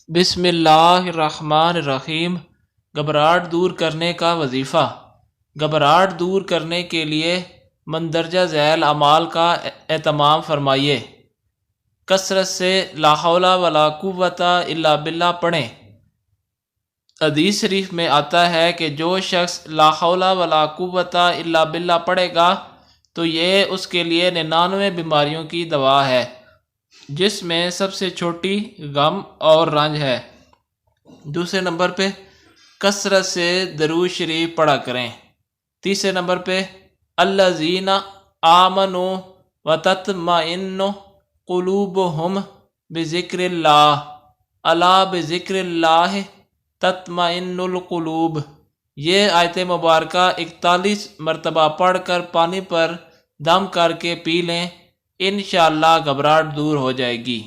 बिस्मिल्लाहिर्रहमानिर्रहीम। घबराहट दूर करने का वजीफ़ा। घबराहट दूर करने के लिए मंदरजा झैल अमाल का एहतमाम फरमाइए। कसरत से ला हौला वला कुव्वता इल्ला बिल्लाह पढ़ें। हदीस शरीफ में आता है कि जो शख्स ला हौला वला कुव्वता इल्ला बिल्लाह पढ़ेगा तो ये उसके लिए 99 बीमारियों की दवा है, जिसमें सबसे छोटी गम और रंज है। दूसरे नंबर पे कसरत से दरूद शरीफ पढ़ा करें। तीसरे नंबर पे अल्लज़ीना आमनु व तत्मइन्नु कुलूबुहुम बिज़िक्रिल्लाह अला बिज़िक्रिल्लाह तत्मइन्नुल कुलूब। ये आयत मुबारक 41 मरतबा पढ़ कर पानी पर दम करके पी लें, इंशाअल्लाह घबराहट दूर हो जाएगी।